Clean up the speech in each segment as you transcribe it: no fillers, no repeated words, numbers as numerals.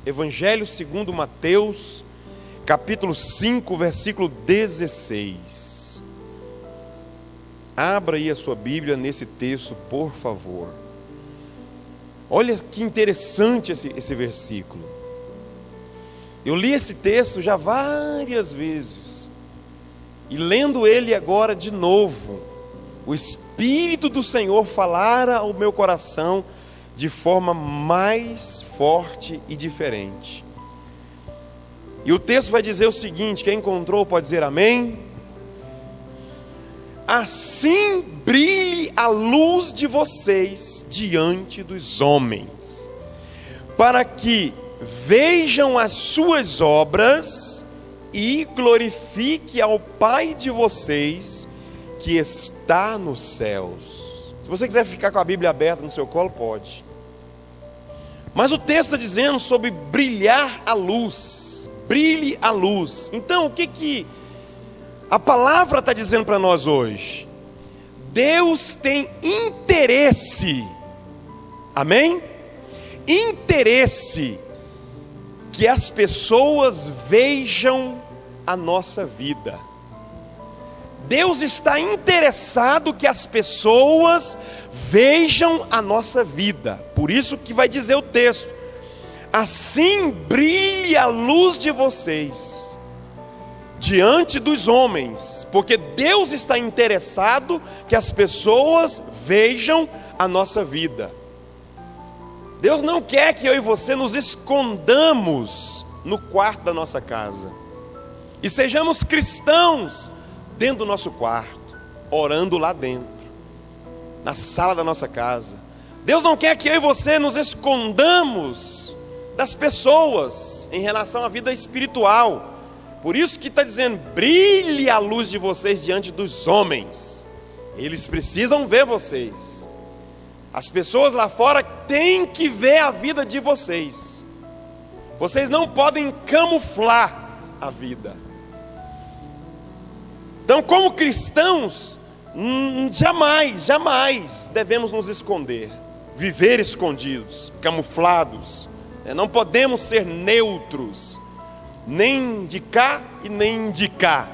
Evangelho segundo Mateus, capítulo 5, versículo 16. Abra aí a sua Bíblia nesse texto, por favor. Olha que interessante esse versículo. Eu li esse texto já várias vezes, e lendo ele agora de novo, o Espírito do Senhor falara ao meu coração de forma mais forte e diferente. E o texto vai dizer o seguinte: quem encontrou pode dizer amém. Assim brilhe a luz de vocês diante dos homens, para que vejam as suas obras e glorifique ao Pai de vocês que está nos céus. Se você quiser ficar com a Bíblia aberta no seu colo, pode. Mas o texto está dizendo sobre brilhar a luz. Brilhe a luz. Então, o que a palavra está dizendo para nós hoje? Deus tem interesse, amém? Interesse que as pessoas vejam a nossa vida. Deus está interessado que as pessoas vejam a nossa vida. Por isso que vai dizer o texto: assim brilhe a luz de vocês diante dos homens, porque Deus está interessado que as pessoas vejam a nossa vida. Deus não quer que eu e você nos escondamos no quarto da nossa casa e sejamos cristãos dentro do nosso quarto, orando lá dentro, na sala da nossa casa. Deus não quer que eu e você nos escondamos das pessoas em relação à vida espiritual. Por isso que está dizendo: brilhe a luz de vocês diante dos homens. Eles precisam ver vocês. As pessoas lá fora têm que ver a vida de vocês. Vocês não podem camuflar a vida. Então, como cristãos, jamais devemos nos esconder, viver escondidos, camuflados. Não podemos ser neutros, nem de cá e nem de cá.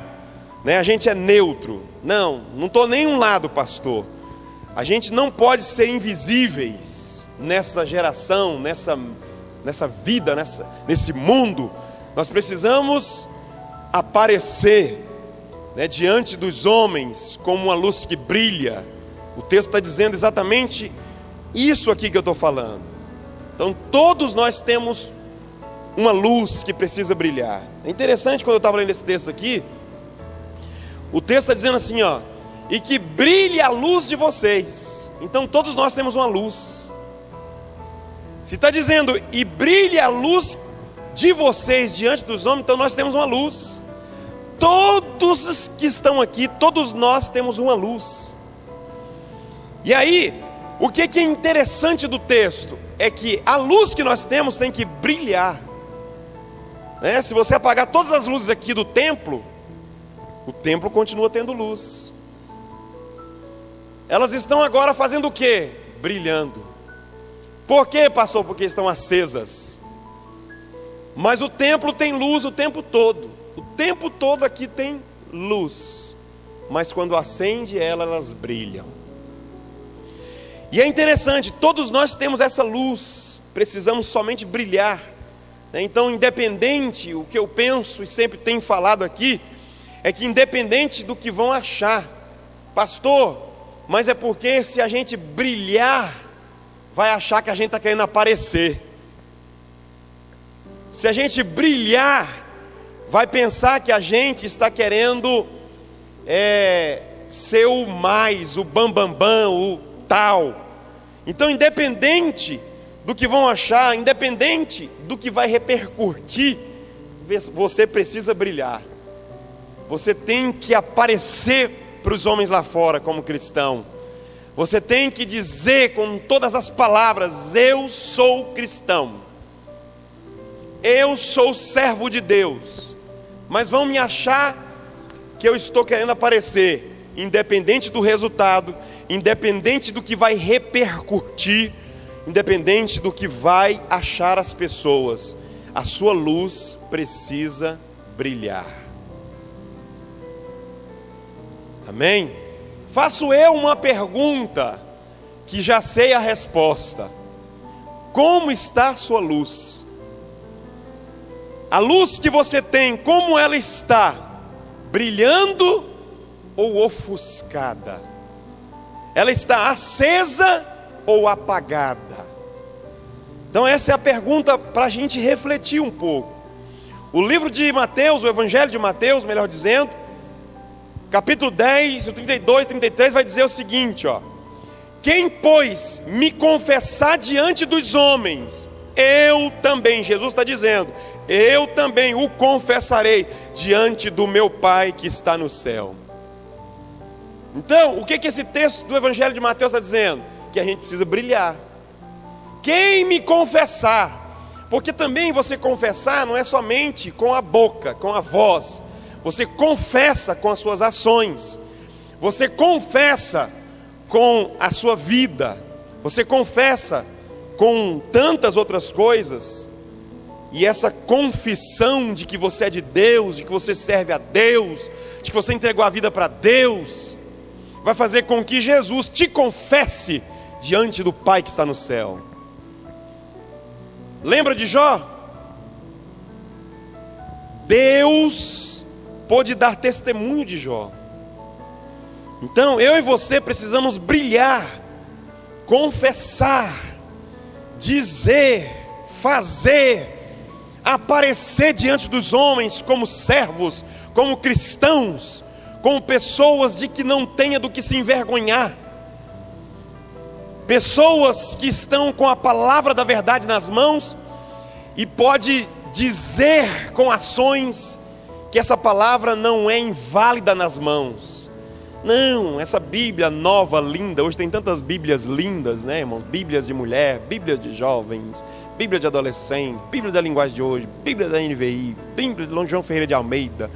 A gente é neutro. Não estou nem um lado, pastor. A gente não pode ser invisíveis nessa geração, nessa vida, nesse mundo. Nós precisamos aparecer, diante dos homens como uma luz que brilha. O texto está dizendo exatamente isso aqui que eu estou falando. Então todos nós temos uma luz que precisa brilhar. É interessante, quando eu estava lendo esse texto aqui, o texto está dizendo assim, e que brilhe a luz de vocês. Então todos nós temos uma luz. Se está dizendo, e brilhe a luz de vocês diante dos homens, então nós temos uma luz. Todos os que estão aqui, todos nós temos uma luz. E aí, o que é interessante do texto é que a luz que nós temos tem que brilhar. Se você apagar todas as luzes aqui do templo, o templo continua tendo luz. Elas estão agora fazendo o quê? Brilhando. Por quê, pastor? Porque estão acesas. Mas o templo tem luz o tempo todo. O tempo todo aqui tem luz, mas quando acende ela, elas brilham. E é interessante, todos nós temos essa luz, precisamos somente brilhar. Então, independente, o que eu penso e sempre tenho falado aqui, é que independente do que vão achar, pastor, mas é porque se a gente brilhar, vai achar que a gente está querendo aparecer. Se a gente brilhar, vai pensar que a gente está querendo ser o mais, o bambambam, o tal. Então, independente do que vão achar, independente do que vai repercutir, você precisa brilhar. Você tem que aparecer para os homens lá fora como cristão. Você tem que dizer com todas as palavras: eu sou cristão, eu sou servo de Deus. Mas vão me achar que eu estou querendo aparecer, independente do resultado, independente do que vai repercutir, independente do que vai achar as pessoas. a sua luz precisa brilhar. Amém? Faço eu uma pergunta que já sei a resposta. Como está a sua luz? A luz que você tem, como ela está? Brilhando ou ofuscada? Ela está acesa ou apagada? Então essa é a pergunta para a gente refletir um pouco. O livro de Mateus, o Evangelho de Mateus, melhor dizendo, capítulo 10, o 32, 33, vai dizer o seguinte, ó: quem, pois, me confessar diante dos homens, eu também, Jesus está dizendo, eu também o confessarei diante do meu Pai que está no céu. Então, o que esse texto do Evangelho de Mateus está dizendo? Que a gente precisa brilhar. Quem me confessar, porque também você confessar não é somente com a boca, com a voz, você confessa com as suas ações, você confessa com a sua vida, você confessa com tantas outras coisas, e essa confissão de que você é de Deus, de que você serve a Deus, de que você entregou a vida para Deus, vai fazer com que Jesus te confesse diante do Pai que está no céu. Lembra de Jó? Deus pôde dar testemunho de Jó. Então eu e você precisamos brilhar, confessar, dizer, fazer, aparecer diante dos homens como servos, como cristãos, como pessoas de que não tenha do que se envergonhar, pessoas que estão com a palavra da verdade nas mãos e pode dizer com ações que essa palavra não é inválida nas mãos. Não, essa Bíblia nova, linda, hoje tem tantas Bíblias lindas, né, irmãos? Bíblias de mulher, Bíblias de jovens, Bíblia de adolescente, Bíblia da linguagem de hoje, Bíblia da NVI, Bíblia de João Ferreira de Almeida.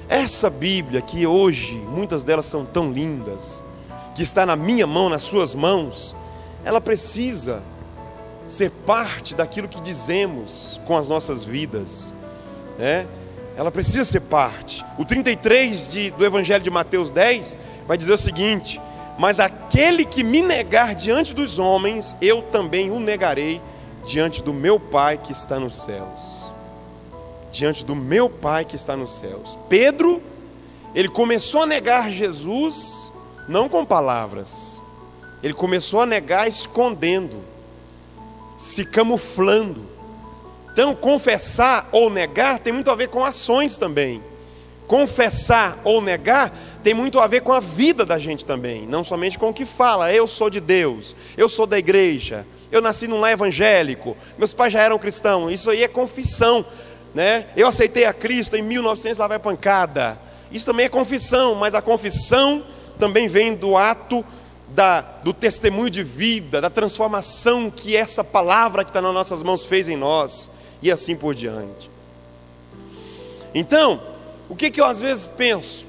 Essa Bíblia que hoje, muitas delas são tão lindas, que está na minha mão, nas suas mãos, ela precisa ser parte daquilo que dizemos com as nossas vidas, né? Ela precisa ser parte. O 33 do Evangelho de Mateus 10 vai dizer o seguinte: mas aquele que me negar diante dos homens, eu também o negarei diante do meu Pai que está nos céus. Diante do meu Pai que está nos céus. Pedro, ele começou a negar Jesus, não com palavras, ele começou a negar escondendo, se camuflando. Então, confessar ou negar tem muito a ver com ações também. Confessar ou negar tem muito a ver com a vida da gente também, não somente com o que fala. Eu sou de Deus, eu sou da igreja, eu nasci num lar evangélico, meus pais já eram cristãos. Isso aí é confissão, né? Eu aceitei a Cristo em 1900, lá vai pancada. Isso também é confissão, mas a confissão também vem do ato do testemunho de vida, da transformação que essa palavra que está nas nossas mãos fez em nós, e assim por diante. Então, o que eu às vezes penso?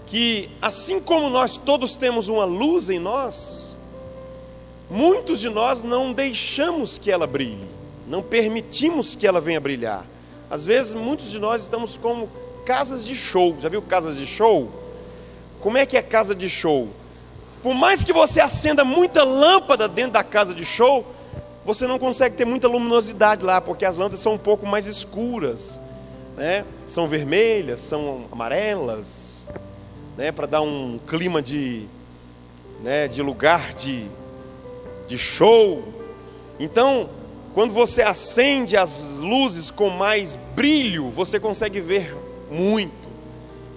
Que assim como nós todos temos uma luz em nós, muitos de nós não deixamos que ela brilhe, não permitimos que ela venha brilhar. Às vezes muitos de nós estamos como casas de show. Já viu casas de show? Como é que é casa de show? Por mais que você acenda muita lâmpada dentro da casa de show, você não consegue ter muita luminosidade lá, porque as lâmpadas são um pouco mais escuras, né? São vermelhas, são amarelas, né? Para dar um clima de lugar de show. Então, quando você acende as luzes com mais brilho, você consegue ver muito.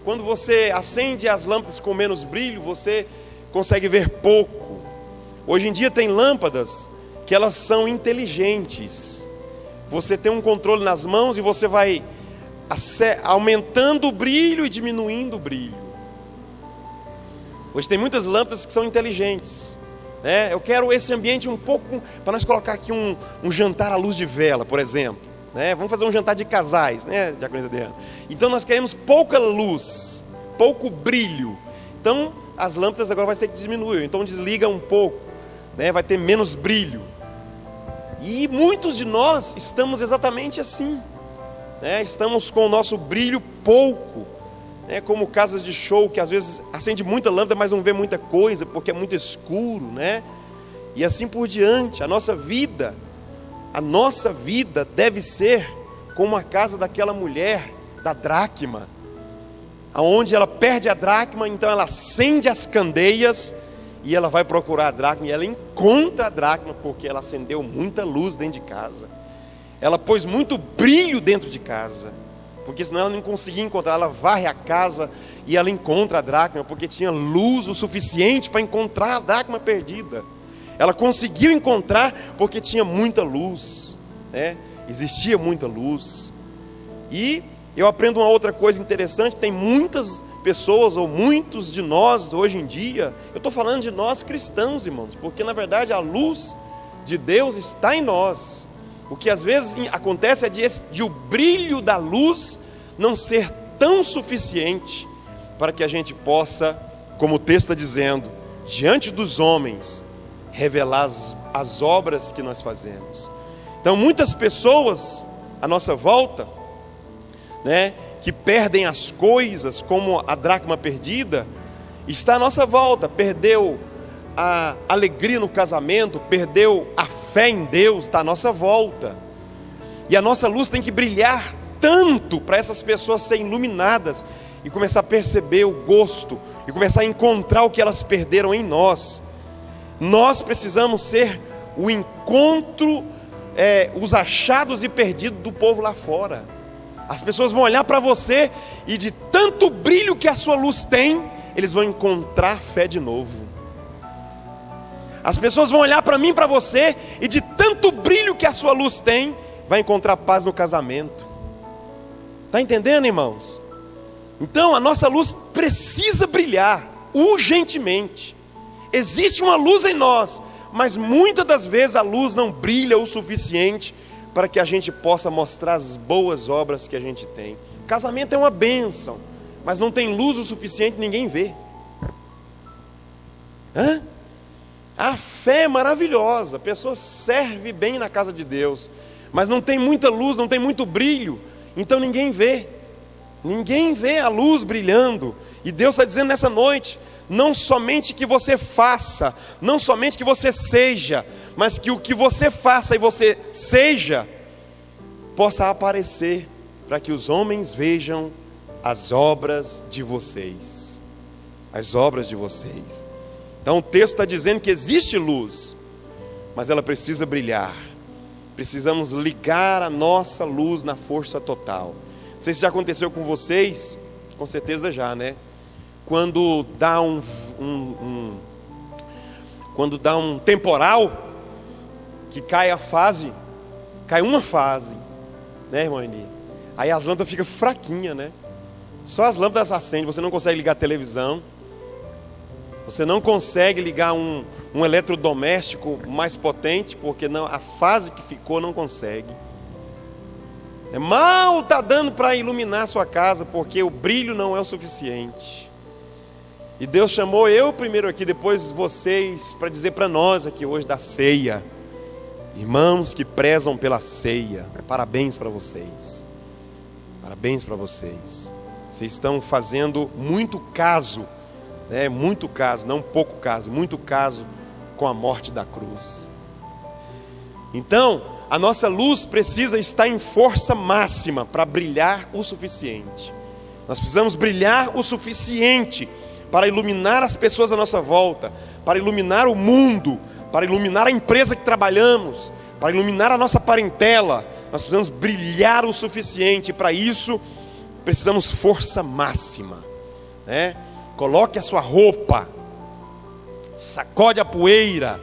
Quando você acende as lâmpadas com menos brilho, você consegue ver pouco. Hoje em dia tem lâmpadas que elas são inteligentes. Você tem um controle nas mãos e você vai aumentando o brilho e diminuindo o brilho. Hoje tem muitas lâmpadas que são inteligentes, né? Eu quero esse ambiente um pouco, para nós colocar aqui um jantar à luz de vela, por exemplo, né? Vamos fazer um jantar de casais, né, Diaconisa Adriana? Então nós queremos pouca luz, pouco brilho. Então as lâmpadas agora vai ter que diminuir, então desliga um pouco, né? Vai ter menos brilho. E muitos de nós estamos exatamente assim, né? Estamos com o nosso brilho pouco, né? Como casas de show que às vezes acende muita lâmpada, mas não vê muita coisa porque é muito escuro, né? E assim por diante. A nossa vida deve ser como a casa daquela mulher da dracma, aonde ela perde a dracma, então ela acende as candeias e ela vai procurar a dracma, e ela encontra a dracma, porque ela acendeu muita luz dentro de casa, ela pôs muito brilho dentro de casa, porque senão ela não conseguia encontrar. Ela varre a casa e ela encontra a dracma, porque tinha luz o suficiente para encontrar a dracma perdida. Ela conseguiu encontrar porque tinha muita luz, né? Existia muita luz. E eu aprendo uma outra coisa interessante: tem muitas pessoas, ou muitos de nós hoje em dia, eu estou falando de nós cristãos, irmãos, porque na verdade a luz de Deus está em nós. O que às vezes acontece é de o brilho da luz não ser tão suficiente para que a gente possa, como o texto está dizendo, diante dos homens, revelar as obras que nós fazemos. Então muitas pessoas à nossa volta, né, que perdem as coisas, como a dracma perdida, está à nossa volta. Perdeu a alegria no casamento, perdeu a fé em Deus, está à nossa volta. E a nossa luz tem que brilhar tanto para essas pessoas serem iluminadas e começar a perceber o gosto, e começar a encontrar o que elas perderam em nós. Nós precisamos ser o encontro, os achados e perdidos do povo lá fora. As pessoas vão olhar para você e de tanto brilho que a sua luz tem, eles vão encontrar fé de novo. As pessoas vão olhar para mim, para você, e de tanto brilho que a sua luz tem, vai encontrar paz no casamento. Está entendendo, irmãos? Então a nossa luz precisa brilhar urgentemente. Existe uma luz em nós, mas muitas das vezes a luz não brilha o suficiente para que a gente possa mostrar as boas obras que a gente tem. Casamento é uma bênção, mas não tem luz o suficiente, ninguém vê. A fé é maravilhosa, a pessoa serve bem na casa de Deus, mas não tem muita luz, não tem muito brilho, então ninguém vê a luz brilhando. E Deus está dizendo nessa noite: não somente que você faça, não somente que você seja, mas que o que você faça e você seja possa aparecer, para que os homens vejam as obras de vocês. As obras de vocês. Então o texto está dizendo que existe luz, mas ela precisa brilhar. Precisamos ligar a nossa luz na força total. Não sei se já aconteceu com vocês, com certeza já, né? Quando dá um temporal, que cai uma fase, né, irmã Eli? Aí as lâmpadas ficam fraquinhas, né? Só as lâmpadas acendem, você não consegue ligar a televisão, você não consegue ligar um eletrodoméstico mais potente, porque não, a fase que ficou não consegue. Mal está dando para iluminar a sua casa, porque o brilho não é o suficiente. E Deus chamou eu primeiro aqui, depois vocês, para dizer para nós aqui hoje da ceia. Irmãos que prezam pela ceia, parabéns para vocês. Parabéns para vocês. Vocês estão fazendo muito caso, né? Muito caso, não pouco caso, muito caso com a morte da cruz. Então, a nossa luz precisa estar em força máxima para brilhar o suficiente. Nós precisamos brilhar o suficiente para iluminar as pessoas à nossa volta, para iluminar o mundo, para iluminar a empresa que trabalhamos, para iluminar a nossa parentela. Nós precisamos brilhar o suficiente. Para isso precisamos força máxima, né? Coloque a sua roupa, sacode a poeira.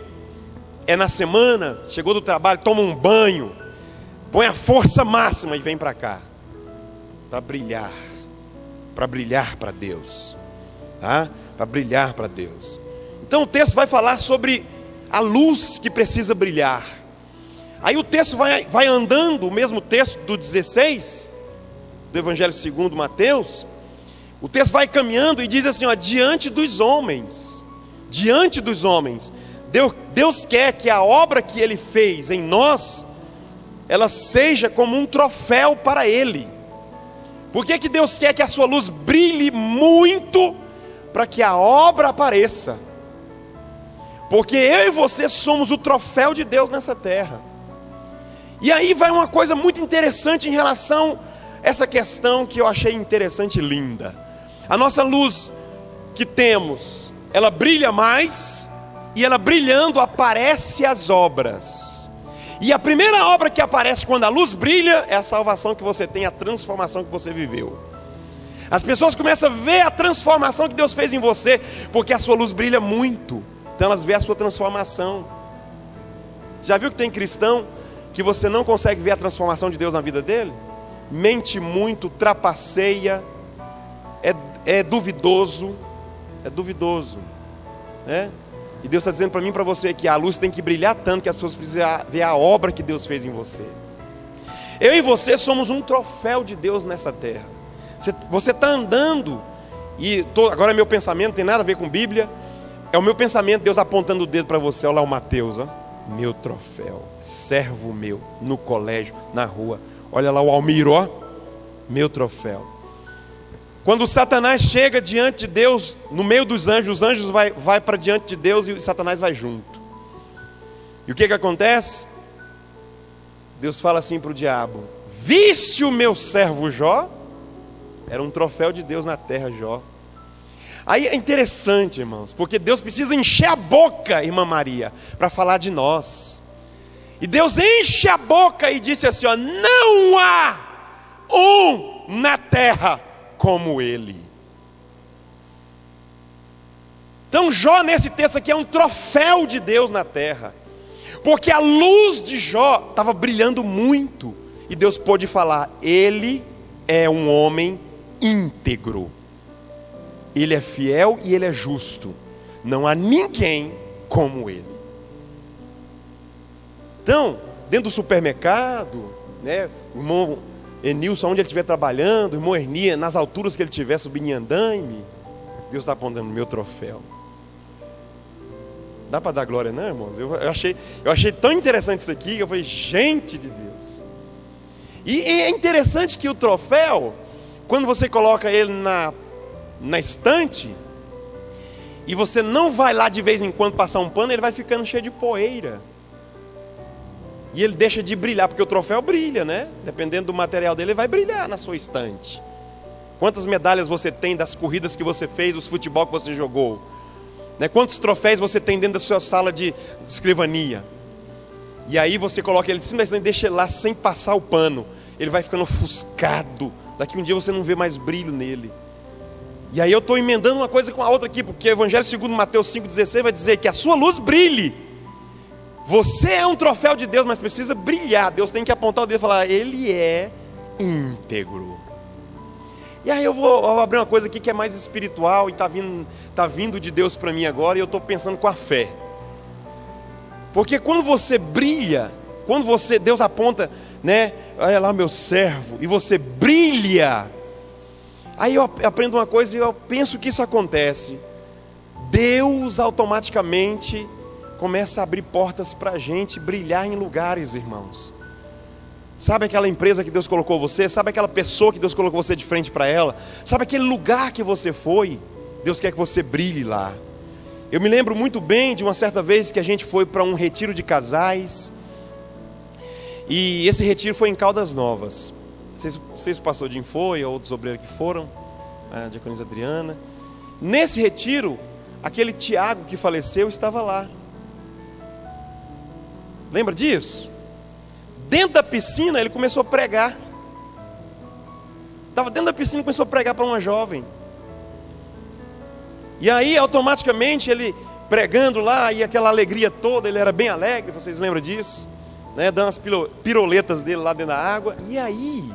É na semana, chegou do trabalho, toma um banho, põe a força máxima e vem para cá, para brilhar para Deus, tá? Para brilhar para Deus. Então o texto vai falar sobre a luz que precisa brilhar. Aí o texto vai andando, o mesmo texto do 16, do Evangelho segundo Mateus, o texto vai caminhando e diz assim, ó, diante dos homens, Deus quer que a obra que Ele fez em nós, ela seja como um troféu para Ele. Por que que Deus quer que a sua luz brilhe muito? Para que a obra apareça. Porque eu e você somos o troféu de Deus nessa terra. E aí vai uma coisa muito interessante em relação a essa questão que eu achei interessante e linda. A nossa luz que temos, ela brilha mais, e ela brilhando aparece as obras. E a primeira obra que aparece quando a luz brilha é a salvação que você tem, a transformação que você viveu. As pessoas começam a ver a transformação que Deus fez em você, porque a sua luz brilha muito. Então elas veem a sua transformação. Você já viu que tem cristão que você não consegue ver a transformação de Deus na vida dele? Mente muito, trapaceia, é duvidoso, né? E Deus está dizendo para mim e para você que a luz tem que brilhar tanto que as pessoas precisam ver a obra que Deus fez em você. Eu e você somos um troféu de Deus nessa terra. Você está andando, agora é meu pensamento, não tem nada a ver com Bíblia. É o meu pensamento, Deus apontando o dedo para você. Olha lá o Mateus, ó. Meu troféu, servo meu, no colégio, na rua. Olha lá o Almir, ó. Meu troféu. Quando Satanás chega diante de Deus, no meio dos anjos, os anjos vai para diante de Deus e Satanás vai junto. E o que acontece? Deus fala assim para o diabo: viste o meu servo Jó? Era um troféu de Deus na terra, Jó. Aí é interessante, irmãos, porque Deus precisa encher a boca, irmã Maria, para falar de nós. E Deus enche a boca e disse assim, ó: não há um na terra como ele. Então Jó nesse texto aqui é um troféu de Deus na terra, porque a luz de Jó estava brilhando muito, e Deus pôde falar: ele é um homem íntegro, ele é fiel e ele é justo, não há ninguém como ele. Então, dentro do supermercado, né, o irmão Enilson, onde ele estiver trabalhando, o irmão Ernia, nas alturas que ele estiver subindo em andaime, Deus está apontando o meu troféu. Dá para dar glória, não, irmãos? Eu achei tão interessante isso aqui, que eu falei: gente de Deus. E é interessante que o troféu, quando você coloca ele na estante, e você não vai lá de vez em quando passar um pano, ele vai ficando cheio de poeira. E ele deixa de brilhar, porque o troféu brilha, né? Dependendo do material dele, ele vai brilhar na sua estante. Quantas medalhas você tem das corridas que você fez, dos futebol que você jogou, né? Quantos troféus você tem dentro da sua sala de escrivania? E aí você coloca ele simplesmente, deixa ele lá sem passar o pano. Ele vai ficando ofuscado. Daqui um dia você não vê mais brilho nele. E aí eu estou emendando uma coisa com a outra aqui, porque o Evangelho segundo Mateus 5,16 vai dizer que a sua luz brilhe. Você é um troféu de Deus, mas precisa brilhar. Deus tem que apontar o dedo e falar: ele é íntegro. E aí eu vou abrir uma coisa aqui que é mais espiritual, e está vindo de Deus para mim agora, e eu estou pensando com a fé. Porque quando você brilha, Deus aponta, né, olha lá meu servo, e você brilha, aí eu aprendo uma coisa e eu penso que isso acontece. Deus automaticamente começa a abrir portas para a gente brilhar em lugares, irmãos. Sabe aquela empresa que Deus colocou você? Sabe aquela pessoa que Deus colocou você de frente para ela? Sabe aquele lugar que você foi? Deus quer que você brilhe lá. Eu me lembro muito bem de uma certa vez que a gente foi para um retiro de casais. E esse retiro foi em Caldas Novas. Não sei se o pastor Jim foi, ou outros obreiros que foram, a diaconisa Adriana. Nesse retiro, aquele Tiago que faleceu estava lá. Lembra disso? Dentro da piscina ele começou a pregar. Estava dentro da piscina e começou a pregar para uma jovem. E aí automaticamente ele pregando lá, e aquela alegria toda, ele era bem alegre, vocês lembram disso? Né? Dando as piroletas dele lá dentro da água. E aí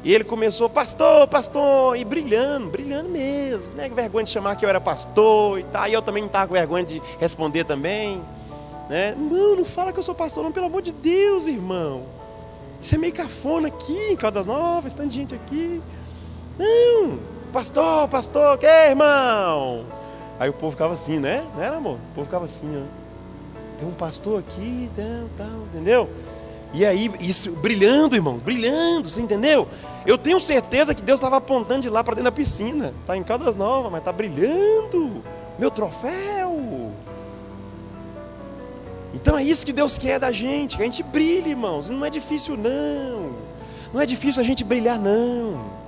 ele começou: pastor, e brilhando mesmo, né? Que vergonha de chamar que eu era pastor e tal. E eu também não estava com vergonha de responder também, né? Não fala que eu sou pastor, não, pelo amor de Deus, irmão. Isso é meio cafona aqui em Caldas Novas, tanta gente aqui. Não, pastor, que irmão? Aí o povo ficava assim, né? Não era, amor? O povo ficava assim, ó. tem um pastor aqui, tal, entendeu? E aí, isso, brilhando, irmãos, brilhando, você entendeu? Eu tenho certeza que Deus estava apontando de lá para dentro da piscina. Está em Caldas Novas, mas está brilhando. Meu troféu. Então é isso que Deus quer da gente, que a gente brilhe, irmãos. Não é difícil, não. Não é difícil a gente brilhar, não.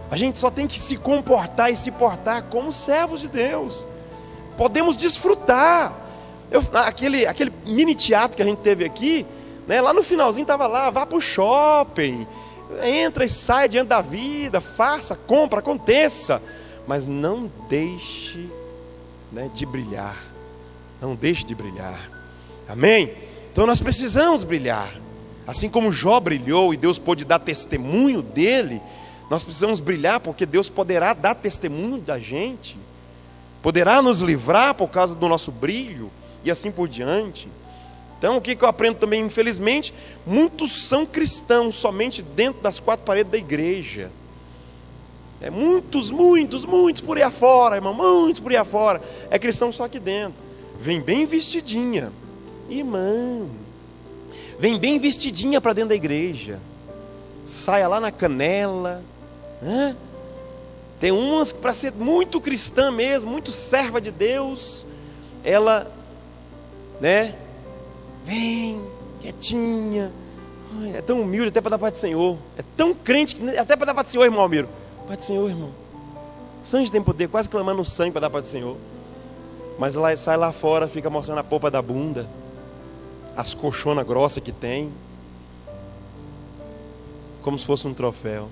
A gente só tem que se comportar e se portar como servos de Deus. Podemos desfrutar. Aquele mini teatro que a gente teve aqui, né, lá no finalzinho estava lá, vá para o shopping, entra e sai diante da vida, faça, compra, aconteça, mas não deixe, né, de brilhar, não deixe de brilhar, amém? Então nós precisamos brilhar, assim como Jó brilhou e Deus pôde dar testemunho dele, nós precisamos brilhar porque Deus poderá dar testemunho da gente, poderá nos livrar por causa do nosso brilho e assim por diante. Então o que eu aprendo também, infelizmente, muitos são cristãos somente dentro das quatro paredes da igreja. Muitos por aí afora, irmão, muitos por aí afora. É cristão só aqui dentro. Vem bem vestidinha, irmão. Vem bem vestidinha para dentro da igreja. Saia lá na canela. Tem umas para ser muito cristã mesmo, muito serva de Deus. Ela, né? Vem, quietinha. Ai, é tão humilde até para dar paz do Senhor. É tão crente que até para dar paz do Senhor, irmão Almiro. Paz do Senhor, irmão. Sangue tem poder, quase clamando o sangue para dar paz do Senhor. Mas ela sai lá fora, fica mostrando a polpa da bunda, as colchonas grossas que tem, como se fosse um troféu.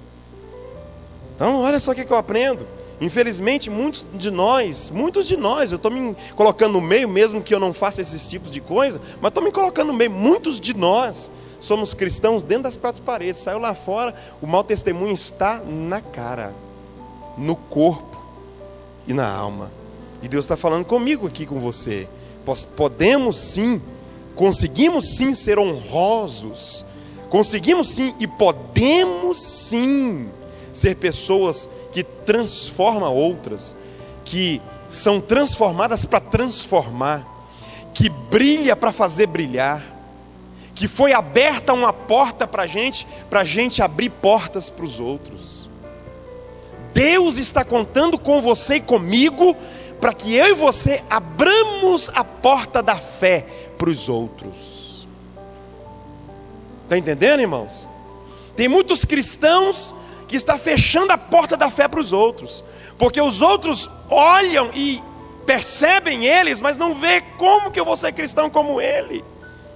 Então, olha só o que eu aprendo. Infelizmente, muitos de nós, eu estou me colocando no meio, mesmo que eu não faça esses tipos de coisa, mas estou me colocando no meio, muitos de nós somos cristãos dentro das quatro paredes, saiu lá fora, o mau testemunho está na cara, no corpo e na alma, e Deus está falando comigo aqui com você, podemos sim, conseguimos sim ser honrosos, conseguimos sim e podemos sim ser pessoas que transformam outras, que são transformadas para transformar, que brilha para fazer brilhar, que foi aberta uma porta para a gente abrir portas para os outros. Deus está contando com você e comigo, para que eu e você abramos a porta da fé para os outros. Está entendendo, irmãos? Tem muitos cristãos que está fechando a porta da fé para os outros, porque os outros olham e percebem eles, mas não vê como que eu vou ser cristão como ele.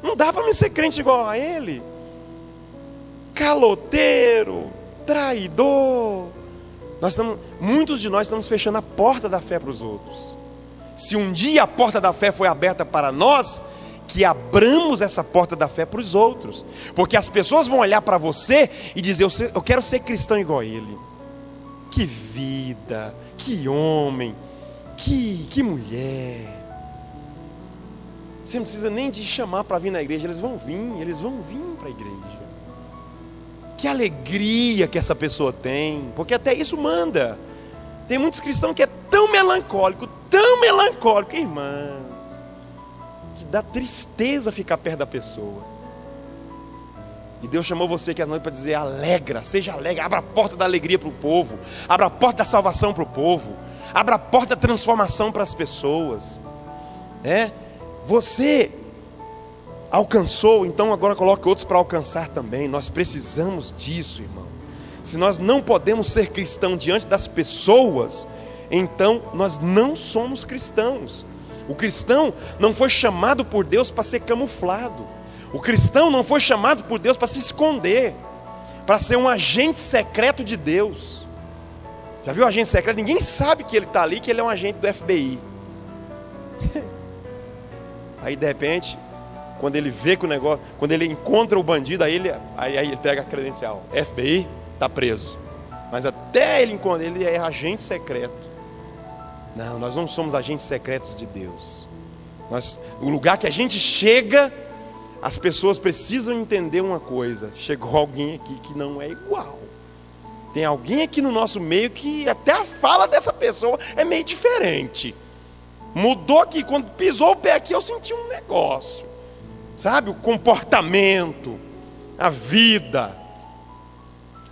Não dá para mim ser crente igual a ele. Caloteiro, traidor. Muitos de nós estamos fechando a porta da fé para os outros. Se um dia a porta da fé foi aberta para nós, que abramos essa porta da fé para os outros, porque as pessoas vão olhar para você e dizer, eu quero ser cristão igual a ele. Que vida, que homem, que mulher. Você não precisa nem de chamar para vir na igreja, eles vão vir para a igreja. Que alegria que essa pessoa tem, porque até isso manda. Tem muitos cristãos que é tão melancólico, irmãos, que dá tristeza ficar perto da pessoa. E Deus chamou você aqui à noite para dizer, seja alegre, abra a porta da alegria para o povo, abra a porta da salvação para o povo, abra a porta da transformação para as pessoas. Você alcançou, então agora coloque outros para alcançar também. Nós precisamos disso, irmão. Se nós não podemos ser cristãos diante das pessoas, então nós não somos cristãos. O cristão não foi chamado por Deus para ser camuflado. O cristão não foi chamado por Deus para se esconder, para ser um agente secreto de Deus. Já viu o agente secreto? Ninguém sabe que ele está ali, que ele é um agente do FBI. Aí de repente, quando ele vê que o negócio, quando ele encontra o bandido, aí ele pega a credencial. FBI, está preso. Mas até ele encontrar, ele é agente secreto. Não, nós não somos agentes secretos de Deus. O lugar que a gente chega, as pessoas precisam entender uma coisa. Chegou alguém aqui que não é igual. Tem alguém aqui no nosso meio que até a fala dessa pessoa é meio diferente. Mudou que quando pisou o pé aqui eu senti um negócio. Sabe, o comportamento, a vida,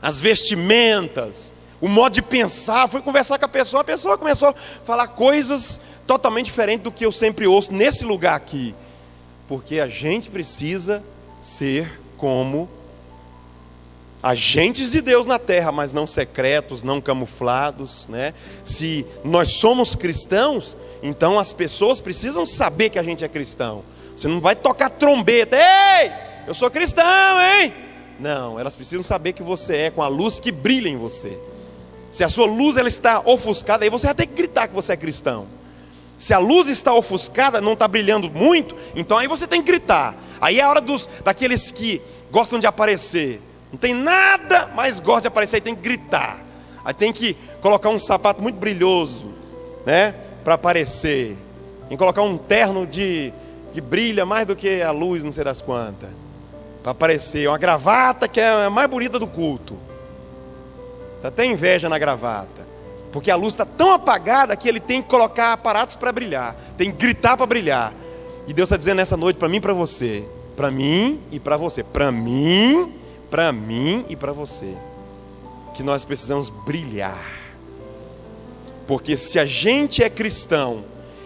as vestimentas, o modo de pensar. Fui conversar com a pessoa começou a falar coisas totalmente diferentes do que eu sempre ouço nesse lugar aqui. Porque a gente precisa ser como agentes de Deus na terra, mas não secretos, não camuflados, né? Se nós somos cristãos, então as pessoas precisam saber que a gente é cristão. Você não vai tocar trombeta, ei, eu sou cristão, hein? Não, elas precisam saber que você é, com a luz que brilha em você. Se a sua luz ela está ofuscada, aí você vai ter que gritar que você é cristão. Se a luz está ofuscada, não está brilhando muito, então aí você tem que gritar. Aí é a hora daqueles que gostam de aparecer. Não tem nada mais gosta de aparecer, aí tem que gritar. Aí tem que colocar um sapato muito brilhoso, né, para aparecer. Tem que colocar um terno que brilha mais do que a luz, não sei das quantas, para aparecer. Uma gravata que é a mais bonita do culto. Dá até inveja na gravata, porque a luz está tão apagada que ele tem que colocar aparatos para brilhar, tem que gritar para brilhar. E Deus está dizendo nessa noite para mim e para você, para mim e para você, para mim e para você, que nós precisamos brilhar. Porque se a gente é cristão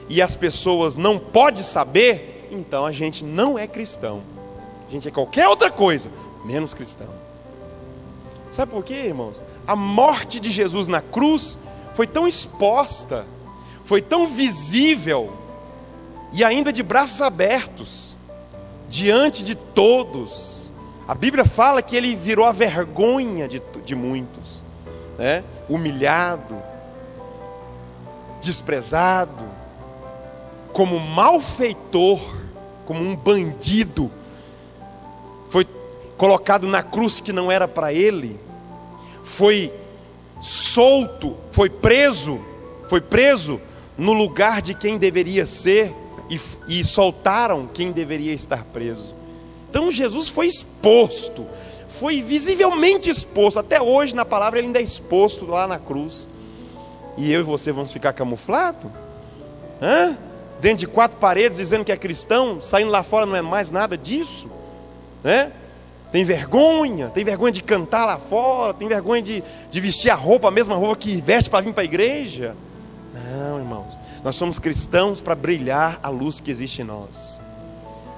e as pessoas não podem saber, então a gente não é cristão. A gente é qualquer outra coisa, menos cristão. Sabe por quê, irmãos? A morte de Jesus na cruz foi tão exposta, foi tão visível, e ainda de braços abertos, diante de todos. A Bíblia fala que ele virou a vergonha de muitos, né? Humilhado, desprezado, como malfeitor, como um bandido. Foi colocado na cruz que não era para ele, foi solto, foi preso no lugar de quem deveria ser, e soltaram quem deveria estar preso. Então Jesus foi exposto, foi visivelmente exposto. Até hoje na palavra ele ainda é exposto lá na cruz. E eu e você vamos ficar camuflados? Dentro de 4 paredes dizendo que é cristão, saindo lá fora não é mais nada disso, né? Tem vergonha de cantar lá fora, tem vergonha de vestir a mesma roupa que veste para vir para a igreja. Não, irmãos, nós somos cristãos para brilhar a luz que existe em nós.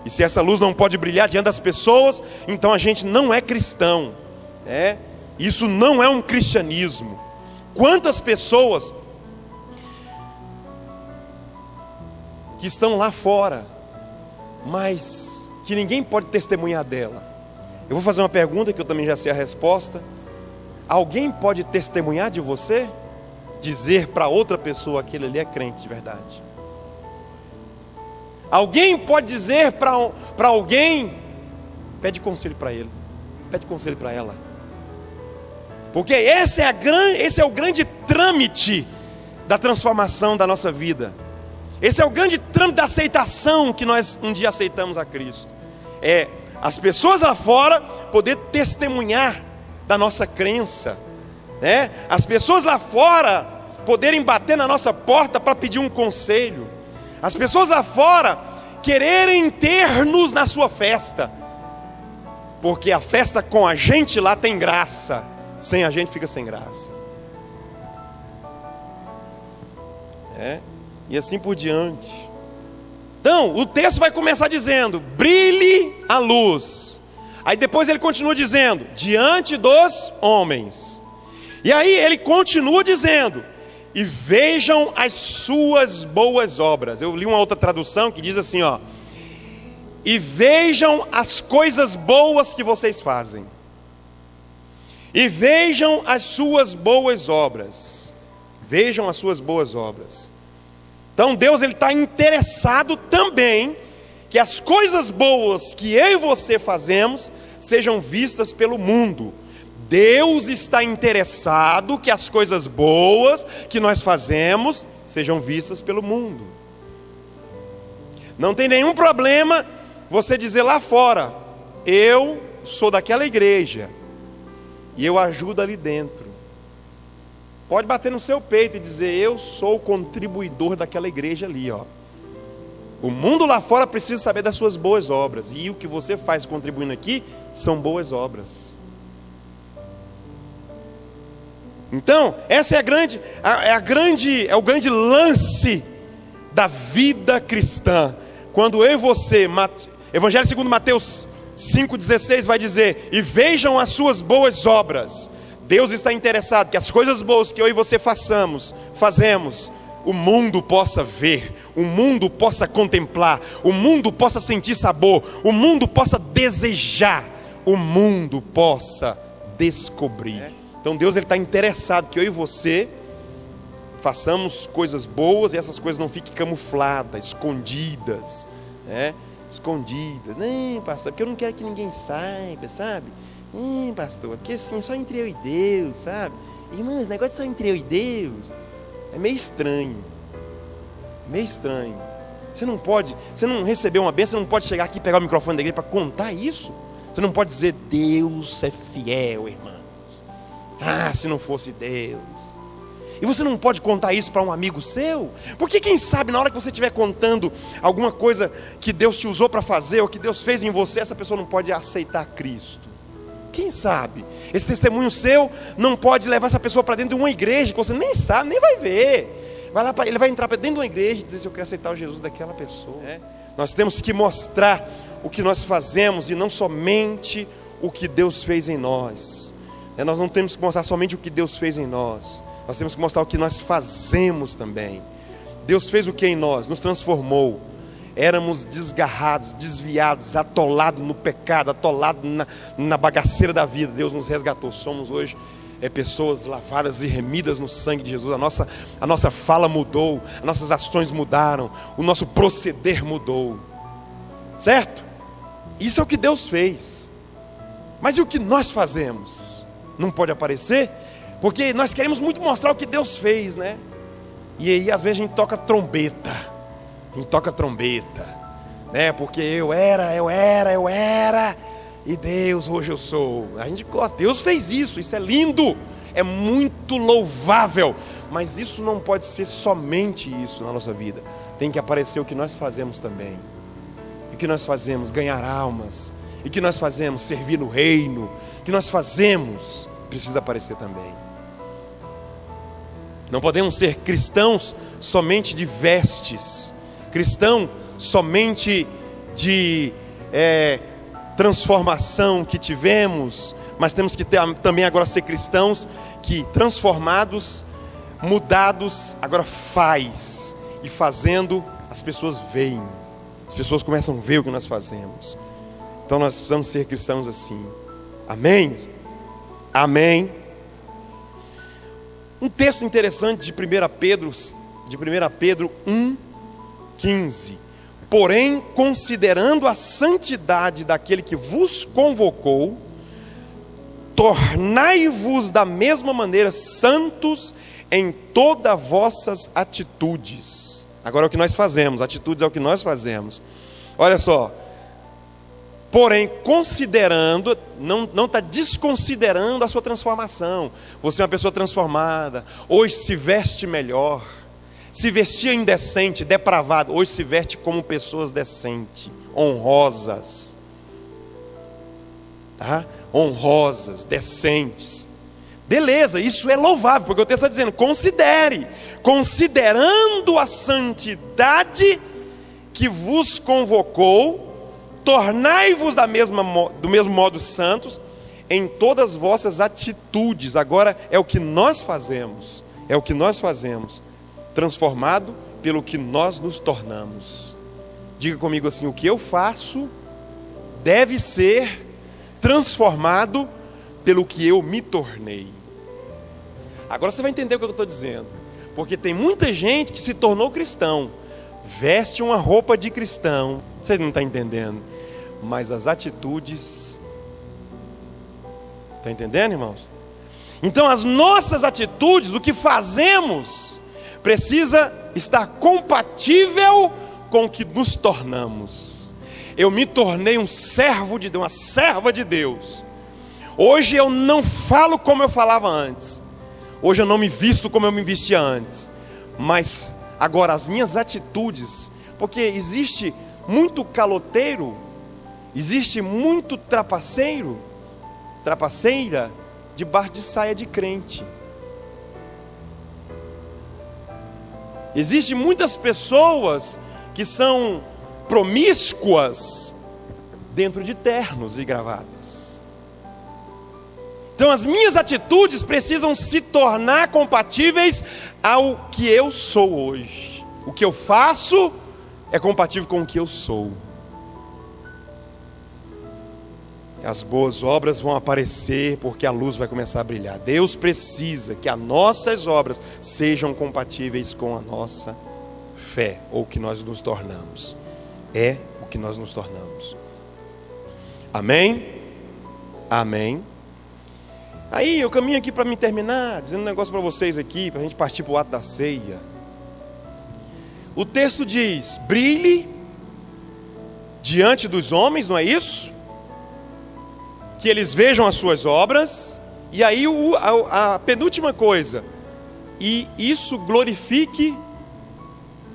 E se essa luz não pode brilhar diante das pessoas, então a gente não é cristão, né? Isso não é um cristianismo. Quantas pessoas que estão lá fora, mas que ninguém pode testemunhar dela. Eu vou fazer uma pergunta que eu também já sei a resposta. Alguém pode testemunhar de você? Dizer para outra pessoa que ele ali é crente de verdade? Alguém pode dizer para alguém? Pede conselho para ele, pede conselho para ela. Porque esse é o grande trâmite da transformação da nossa vida. Esse é o grande trâmite da aceitação que nós um dia aceitamos a Cristo. É as pessoas lá fora poder testemunhar da nossa crença, né? As pessoas lá fora poderem bater na nossa porta para pedir um conselho. As pessoas lá fora quererem ter-nos na sua festa, porque a festa com a gente lá tem graça, sem a gente fica sem graça. E assim por diante. Então, o texto vai começar dizendo: brilhe a luz. Aí depois ele continua dizendo: diante dos homens. E aí ele continua dizendo: e vejam as suas boas obras. Eu li uma outra tradução que diz assim, ó: e vejam as coisas boas que vocês fazem. E vejam as suas boas obras. Vejam as suas boas obras. Então Deus está interessado também que as coisas boas que eu e você fazemos sejam vistas pelo mundo. Deus está interessado que as coisas boas que nós fazemos sejam vistas pelo mundo. Não tem nenhum problema você dizer lá fora: eu sou daquela igreja e eu ajudo ali dentro. pode bater no seu peito e dizer: eu sou o contribuidor daquela igreja ali, ó. O mundo lá fora precisa saber das suas boas obras, e o que você faz contribuindo aqui são boas obras. Então, essa é o grande lance da vida cristã. Quando eu e você, Evangelho segundo Mateus 5,16 vai dizer: e vejam as suas boas obras. Deus está interessado que as coisas boas que eu e você fazemos, o mundo possa ver, o mundo possa contemplar, o mundo possa sentir sabor, o mundo possa desejar, o mundo possa descobrir. Então Deus está interessado que eu e você façamos coisas boas e essas coisas não fiquem camufladas, escondidas, né? Escondidas. Não, pastor, porque eu não quero que ninguém saiba, sabe? Pastor, porque assim, é só entre eu e Deus, sabe? Irmãos, esse negócio é só entre eu e Deus é meio estranho. Meio estranho. Você não recebeu uma bênção, você não pode chegar aqui e pegar o microfone da igreja para contar isso. Você não pode dizer: Deus é fiel, irmãos. Ah, se não fosse Deus. E você não pode contar isso para um amigo seu? Porque quem sabe na hora que você estiver contando alguma coisa que Deus te usou para fazer, ou que Deus fez em você, essa pessoa não pode aceitar Cristo. Quem sabe? Esse testemunho seu não pode levar essa pessoa para dentro de uma igreja que você nem sabe, nem vai ver. Ele vai entrar para dentro de uma igreja e dizer: se eu quero aceitar o Jesus daquela pessoa. Nós temos que mostrar o que nós fazemos e não somente o que Deus fez em nós. Nós não temos que mostrar somente o que Deus fez em nós. Nós temos que mostrar o que nós fazemos também. Deus fez o que em nós? Nos transformou. Éramos desgarrados, desviados, atolados no pecado, atolados na bagaceira da vida. Deus nos resgatou. Somos hoje pessoas lavadas e remidas no sangue de Jesus. A nossa fala mudou, as nossas ações mudaram, o nosso proceder mudou. Certo? Isso é o que Deus fez. Mas e o que nós fazemos? Não pode aparecer? Porque nós queremos muito mostrar o que Deus fez, né? E aí às vezes a gente toca trombeta. Né? Porque eu era, e Deus hoje eu sou. A gente gosta, Deus fez isso é lindo, é muito louvável. Mas isso não pode ser somente isso na nossa vida. Tem que aparecer o que nós fazemos também. E o que nós fazemos? Ganhar almas. E o que nós fazemos? Servir no reino. O que nós fazemos? Precisa aparecer também. Não podemos ser cristãos somente de vestes, cristão somente de transformação que tivemos, mas temos que também agora ser cristãos que transformados, mudados, agora faz, e fazendo as pessoas veem, as pessoas começam a ver o que nós fazemos. Então nós precisamos ser cristãos assim. Amém? Amém. Um texto interessante de 1 Pedro 1,15. Porém, considerando a santidade daquele que vos convocou, tornai-vos da mesma maneira santos em todas vossas atitudes. Agora é o que nós fazemos, atitudes é o que nós fazemos. Olha só. Porém, considerando, não está desconsiderando a sua transformação. Você é uma pessoa transformada, hoje se veste melhor. Se vestia indecente, depravado, hoje se veste como pessoas decentes, honrosas. Tá? Honrosas, decentes. Beleza, isso é louvável, porque o texto está dizendo: considere, considerando a santidade que vos convocou, tornai-vos do mesmo modo santos em todas as vossas atitudes. Agora é o que nós fazemos, transformado pelo que nós nos tornamos. Diga comigo assim: o que eu faço deve ser transformado pelo que eu me tornei. Agora você vai entender o que eu estou dizendo, porque tem muita gente que se tornou cristão, veste uma roupa de cristão, vocês não estão entendendo, mas as atitudes, está entendendo, irmãos? Então as nossas atitudes, o que fazemos, precisa estar compatível com o que nos tornamos. Eu me tornei um servo de Deus, uma serva de Deus. Hoje eu não falo como eu falava antes. Hoje eu não me visto como eu me vestia antes. Mas agora as minhas atitudes, porque existe muito caloteiro, existe muito trapaceiro, trapaceira debaixo de saia de crente. Existem muitas pessoas que são promíscuas dentro de ternos e gravatas. Então as minhas atitudes precisam se tornar compatíveis ao que eu sou hoje. O que eu faço é compatível com o que eu sou. As boas obras vão aparecer porque a luz vai começar a brilhar. Deus precisa que as nossas obras sejam compatíveis com a nossa fé, ou o que nós nos tornamos. É o que nós nos tornamos. Amém? Amém. Aí eu caminho aqui para me terminar, dizendo um negócio para vocês aqui, para a gente partir para o ato da ceia. O texto diz: brilhe diante dos homens, não é isso? Que eles vejam as suas obras. E aí a penúltima coisa: e isso glorifique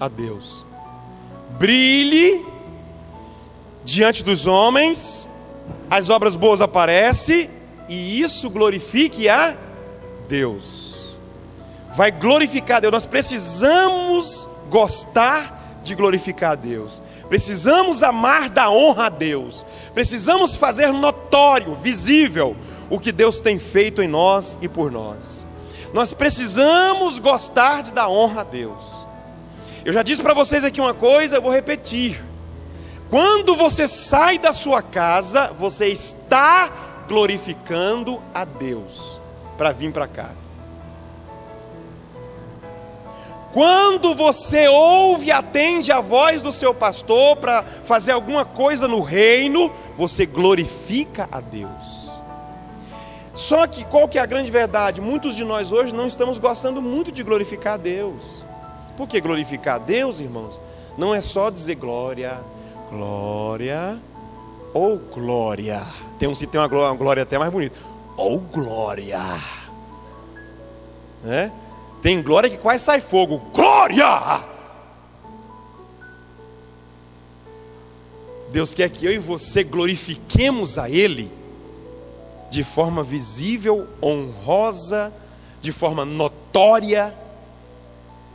a Deus. Brilhe diante dos homens, as obras boas aparecem, e isso glorifique a Deus. Vai glorificar a Deus. Nós precisamos gostar de glorificar a Deus. Precisamos amar da honra a Deus. Precisamos fazer notório, visível, o que Deus tem feito em nós e por nós. Nós precisamos gostar de dar honra a Deus. Eu já disse para vocês aqui uma coisa, eu vou repetir. Quando você sai da sua casa, você está glorificando a Deus para vir para cá. Quando você ouve e atende a voz do seu pastor para fazer alguma coisa no reino, você glorifica a Deus. Só que qual que é a grande verdade? Muitos de nós hoje não estamos gostando muito de glorificar a Deus. Por que glorificar a Deus, irmãos? Não é só dizer glória, glória ou glória. Tem uma glória até mais bonita. Ou glória. Né? Tem glória que quase sai fogo. Glória! Deus quer que eu e você glorifiquemos a Ele de forma visível, honrosa, de forma notória,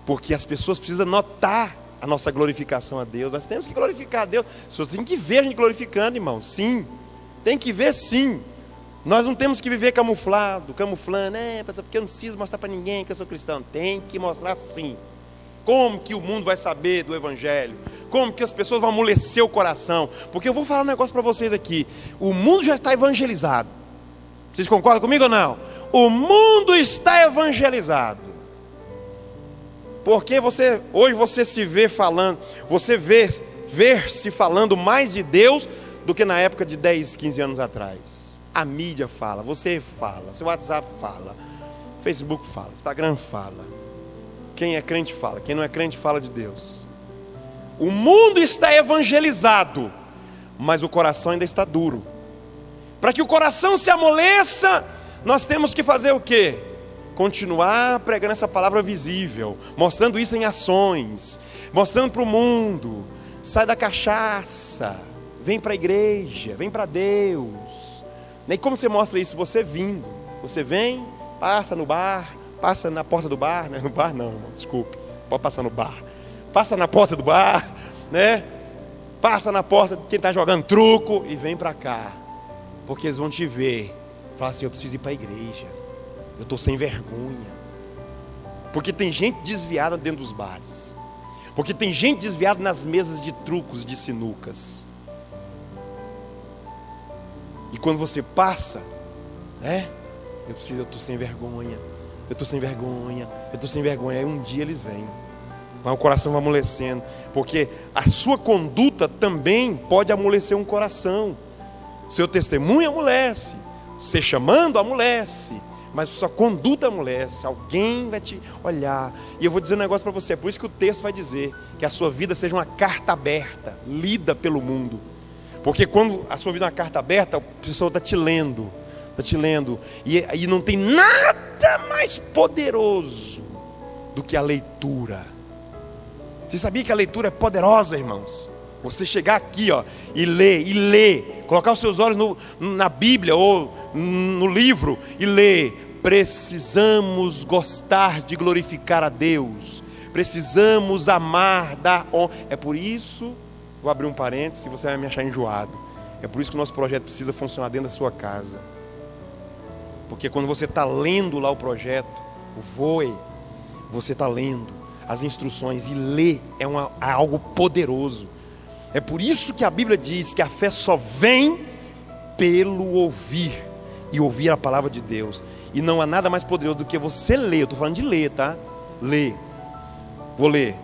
porque as pessoas precisam notar a nossa glorificação a Deus. Nós temos que glorificar a Deus. As pessoas têm que ver a gente glorificando, irmão. Sim, tem que ver, sim. Nós não temos que viver camuflando, porque eu não preciso mostrar para ninguém que eu sou cristão. Tem que mostrar, sim. Como que o mundo vai saber do Evangelho? Como que as pessoas vão amolecer o coração? Porque eu vou falar um negócio para vocês aqui. O mundo já está evangelizado. Vocês concordam comigo ou não? O mundo está evangelizado. Porque hoje você se vê falando, você ver-se falando mais de Deus do que na época de 10, 15 anos atrás. A mídia fala, você fala, seu WhatsApp fala, Facebook fala, Instagram fala. Quem é crente fala, quem não é crente fala de Deus. O mundo está evangelizado, mas o coração ainda está duro. Para que o coração se amoleça, nós temos que fazer o quê? Continuar pregando essa palavra visível, mostrando isso em ações, mostrando para o mundo. Sai da cachaça, vem para a igreja, vem para Deus. E como você mostra isso? Você vindo. Você vem, passa no bar, passa na porta do bar, né? No bar não, desculpe, pode passar no bar. Passa na porta do bar, né? Passa na porta de quem está jogando truco e vem para cá. Porque eles vão te ver. Fala assim: eu preciso ir para a igreja. Eu estou sem vergonha. Porque tem gente desviada dentro dos bares. Porque tem gente desviada nas mesas de trucos, de sinucas. E quando você passa, né? Eu estou sem vergonha. Eu estou sem vergonha. Eu estou sem vergonha. Aí um dia eles vêm. Mas o coração vai amolecendo. Porque a sua conduta também pode amolecer um coração. Seu testemunho amolece. Você chamando amolece. Mas sua conduta amolece. Alguém vai te olhar. E eu vou dizer um negócio para você. É por isso que o texto vai dizer que a sua vida seja uma carta aberta, lida pelo mundo. Porque quando a sua vida é uma carta aberta, a pessoa está te lendo. Está te lendo. E não tem nada nada mais poderoso do que a leitura. Você sabia que a leitura é poderosa, irmãos? Você chegar aqui, ó, e ler, colocar os seus olhos na Bíblia ou no livro e ler. Precisamos gostar de glorificar a Deus. Precisamos amar, dar honra. É por isso, vou abrir um parênteses, você vai me achar enjoado. É por isso que o nosso projeto precisa funcionar dentro da sua casa. Porque quando você está lendo lá o projeto, o Voe, você está lendo as instruções, e ler é algo poderoso. É por isso que a Bíblia diz que a fé só vem pelo ouvir, e ouvir a palavra de Deus. E não há nada mais poderoso do que você ler. Eu estou falando de ler, tá? Ler. Vou ler.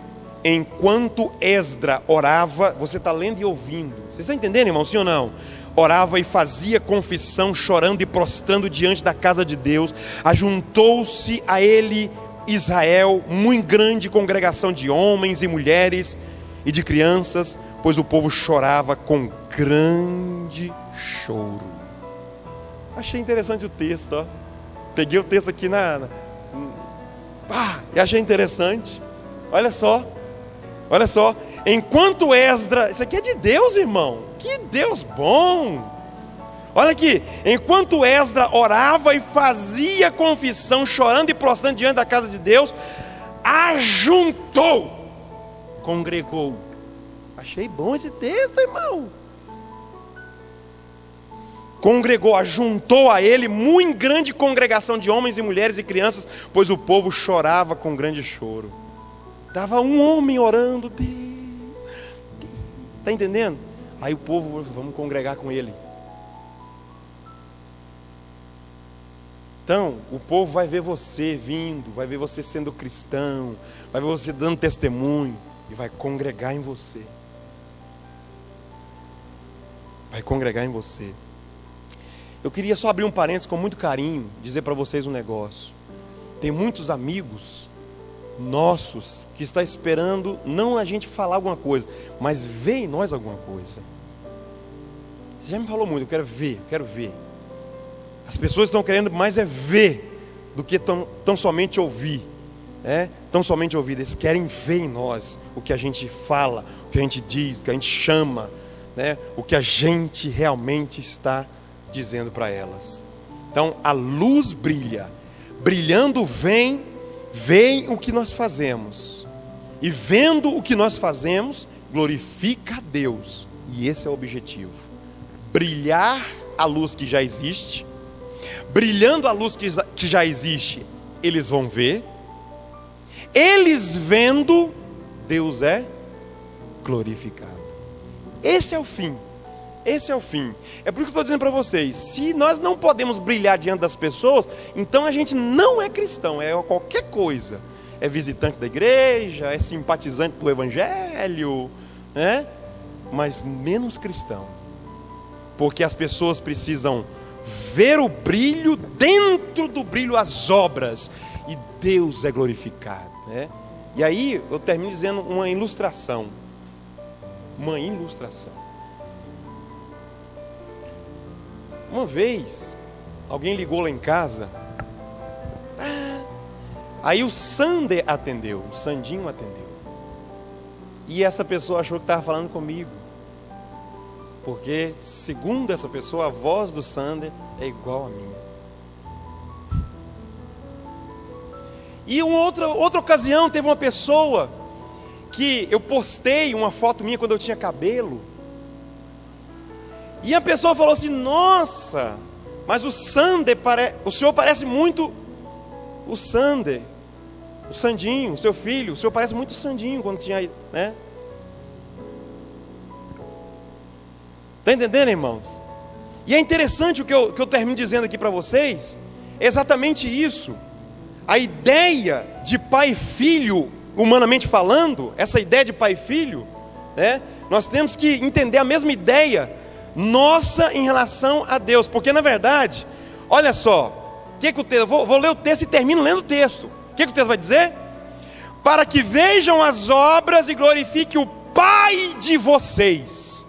Enquanto Esdra orava, você está lendo e ouvindo. Você está entendendo, irmão? Sim ou não? Orava e fazia confissão, chorando e prostrando diante da casa de Deus. Ajuntou-se a ele Israel, muito grande congregação de homens e mulheres e de crianças, pois o povo chorava com grande choro. Achei interessante o texto, ó. Peguei o texto aqui e achei interessante. Olha só. Enquanto Esdra, isso aqui é de Deus, irmão. Que Deus bom. Olha aqui. Enquanto Esdra orava e fazia confissão, chorando e prostrando diante da casa de Deus, congregou. Achei bom esse texto, irmão. Congregou, ajuntou a ele muito grande congregação de homens e mulheres e crianças, pois o povo chorava com grande choro. Estava um homem orando, Deus. Está entendendo? Aí o povo, vamos congregar com ele. Então, o povo vai ver você vindo, vai ver você sendo cristão, vai ver você dando testemunho, e vai congregar em você. Vai congregar em você. Eu queria só abrir um parênteses com muito carinho, dizer para vocês um negócio. Tem muitos amigos nossos que estão esperando não a gente falar alguma coisa, mas ver em nós alguma coisa. Você já me falou muito, eu quero ver. As pessoas estão querendo mais é ver do que tão somente ouvir. Tão somente ouvir. Eles querem ver em nós o que a gente fala, o que a gente diz, o que a gente chama, o que a gente realmente está dizendo para elas. Então a luz brilha, brilhando vem o que nós fazemos, e vendo o que nós fazemos, glorifica a Deus. E esse é o objetivo: brilhar a luz que já existe. Brilhando a luz que já existe, eles vão ver. Eles vendo, Deus é glorificado. Esse é o fim. Esse é o fim. É por isso que eu estou dizendo para vocês: se nós não podemos brilhar diante das pessoas, então a gente não é cristão, é qualquer coisa. É visitante da igreja, é simpatizante do evangelho, mas menos cristão. Porque as pessoas precisam ver o brilho, dentro do brilho as obras, e Deus é glorificado. E aí eu termino dizendo uma ilustração. Uma vez, alguém ligou lá em casa, aí o Sandinho atendeu. E essa pessoa achou que estava falando comigo, porque, segundo essa pessoa, a voz do Sandinho é igual à minha. E outra ocasião, teve uma pessoa que eu postei uma foto minha quando eu tinha cabelo. E a pessoa falou assim: nossa, mas o senhor parece muito o Sandinho, seu filho. O senhor parece muito o Sandinho quando tinha, Está entendendo, irmãos? E é interessante o que eu termino dizendo aqui para vocês. É exatamente isso. A ideia de pai e filho, humanamente falando, essa ideia de pai e filho, nós temos que entender a mesma ideia nossa em relação a Deus. Porque na verdade, olha só, o texto, vou ler o texto e termino lendo o texto. O que o texto vai dizer? Para que vejam as obras e glorifiquem o Pai de vocês.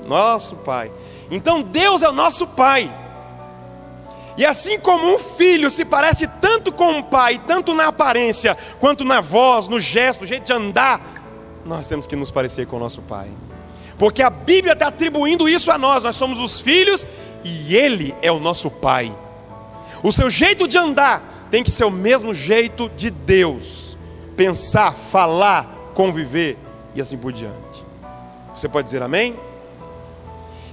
Nosso Pai. Então Deus é o nosso Pai. E assim como um filho se parece tanto com o pai, tanto na aparência, quanto na voz, no gesto, no jeito de andar, nós temos que nos parecer com o nosso pai. Porque a Bíblia está atribuindo isso a nós. Nós somos os filhos e Ele é o nosso pai. O seu jeito de andar tem que ser o mesmo jeito de Deus. Pensar, falar, conviver e assim por diante. Você pode dizer amém?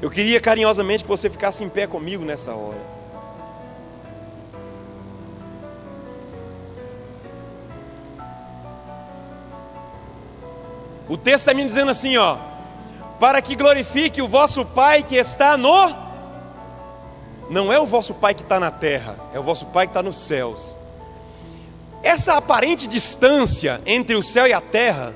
Eu queria carinhosamente que você ficasse em pé comigo nessa hora. O texto está me dizendo assim, ó: para que glorifique o vosso Pai que está no... Não é o vosso Pai que está na terra, é o vosso Pai que está nos céus. Essa aparente distância entre o céu e a terra,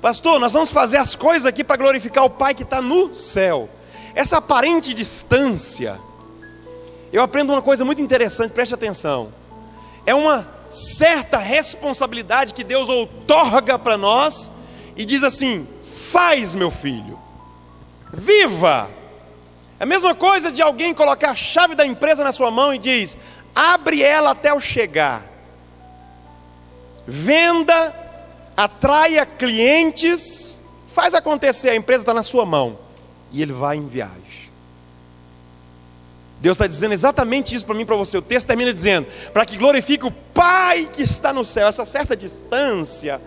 pastor, nós vamos fazer as coisas aqui para glorificar o Pai que está no céu. Essa aparente distância, eu aprendo uma coisa muito interessante, preste atenção. É uma certa responsabilidade que Deus outorga para nós e diz assim: faz, meu filho, viva. É a mesma coisa de alguém colocar a chave da empresa na sua mão e diz: abre ela até eu chegar, venda, atraia clientes, faz acontecer, a empresa está na sua mão e ele vai em viagem. Deus está dizendo exatamente isso para mim e para você. O texto termina dizendo: para que glorifique o Pai que está no céu. Essa certa distância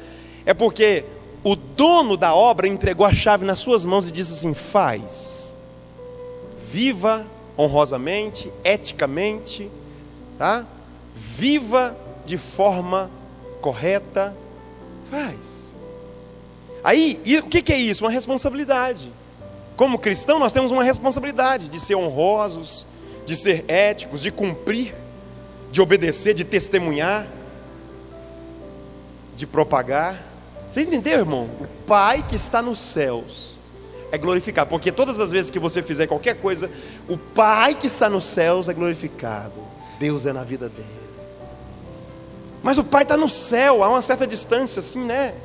é porque o dono da obra entregou a chave nas suas mãos e disse assim: faz, viva honrosamente, eticamente, tá? Viva de forma correta, faz. Aí, e o que é isso? Uma responsabilidade. Como cristão, nós temos uma responsabilidade de ser honrosos, de ser éticos, de cumprir, de obedecer, de testemunhar, de propagar. Vocês entenderam, irmão? O Pai que está nos céus é glorificado, porque todas as vezes que você fizer qualquer coisa, o Pai que está nos céus é glorificado. Deus é na vida dele. Mas o Pai está no céu, há uma certa distância, assim, né?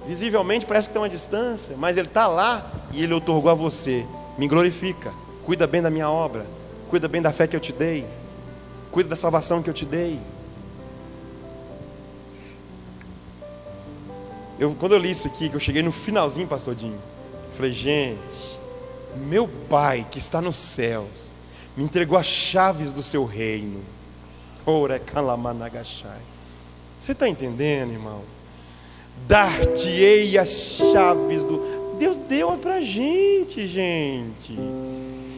Visivelmente parece que tem uma distância, mas Ele está lá e Ele outorgou a você: me glorifica, cuida bem da minha obra, cuida bem da fé que eu te dei, cuida da salvação que eu te dei. Quando eu li isso aqui, que eu cheguei no finalzinho, pastor Dinho, eu falei: gente, meu Pai que está nos céus me entregou as chaves do seu reino. Você está entendendo, irmão? Dar-te-ei as chaves do... Deus deu para a gente.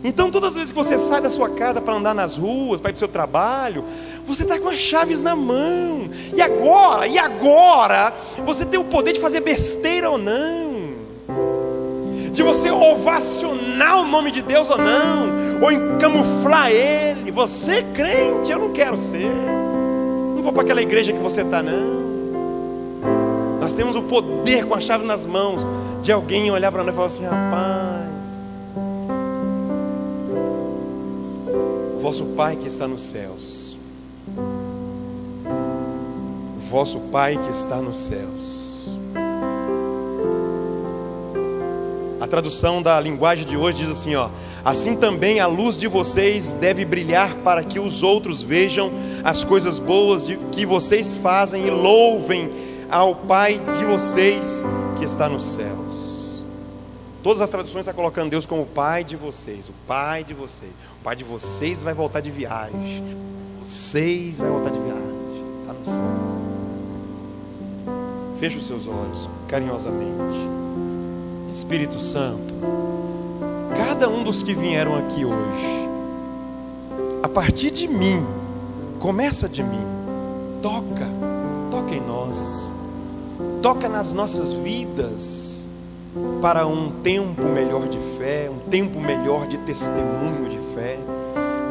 Então todas as vezes que você sai da sua casa para andar nas ruas, para ir para o seu trabalho, você está com as chaves na mão. E agora, você tem o poder de fazer besteira ou não, de você ovacionar o nome de Deus ou não, ou encamuflar Ele. Você é crente, eu não quero ser, não vou para aquela igreja que você está, não. Nós temos o poder com a chave nas mãos de alguém olhar para nós e falar assim: rapaz, o vosso Pai que está nos céus, o vosso Pai que está nos céus. A tradução da linguagem de hoje diz assim, ó: assim também a luz de vocês deve brilhar para que os outros vejam as coisas boas que vocês fazem e louvem ao Pai de vocês que está nos céus. Todas as traduções estão colocando Deus como o Pai de vocês. O Pai de vocês. O Pai de vocês vai voltar de viagem. Vocês vai voltar de viagem. Está nos céus. Feche os seus olhos carinhosamente. Espírito Santo, cada um dos que vieram aqui hoje, a partir de mim, começa de mim, toca em nós, toca nas nossas vidas, para um tempo melhor de fé, um tempo melhor de testemunho de fé,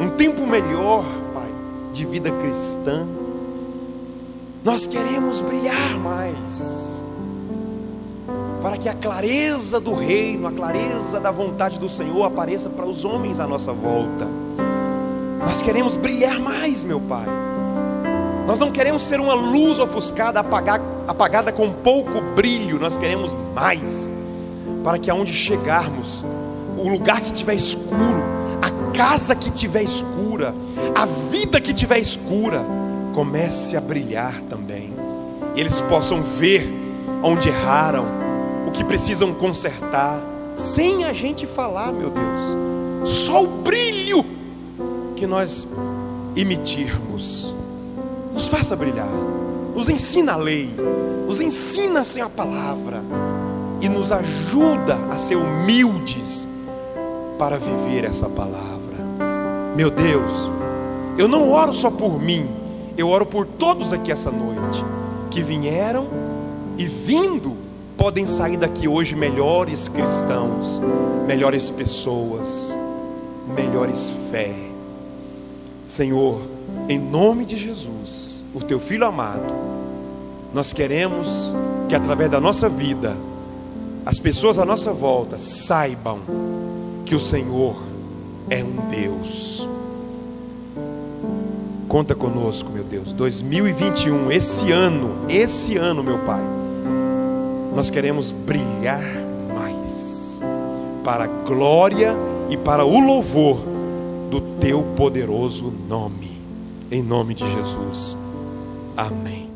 um tempo melhor, Pai, de vida cristã. Nós queremos brilhar mais, para que a clareza do reino, a clareza da vontade do Senhor apareça para os homens à nossa volta. Nós queremos brilhar mais, meu Pai. Nós não queremos ser uma luz ofuscada, apagada com pouco brilho. Nós queremos mais, para que aonde chegarmos, o lugar que estiver escuro, a casa que estiver escura, a vida que estiver escura, comece a brilhar também. Eles possam ver onde erraram, o que precisam consertar, sem a gente falar, meu Deus. Só o brilho que nós emitirmos nos faça brilhar. Nos ensina a lei, nos ensina, Senhor, a palavra, e nos ajuda a ser humildes para viver essa palavra. Meu Deus, eu não oro só por mim, eu oro por todos aqui essa noite, que vieram e vindo, podem sair daqui hoje melhores cristãos, melhores pessoas, melhores fé. Senhor, em nome de Jesus, o teu Filho amado, nós queremos que através da nossa vida, as pessoas à nossa volta saibam que o Senhor é um Deus. Conta conosco, meu Deus. 2021, esse ano, meu Pai, nós queremos brilhar mais para a glória e para o louvor do teu poderoso nome. Em nome de Jesus. Amém.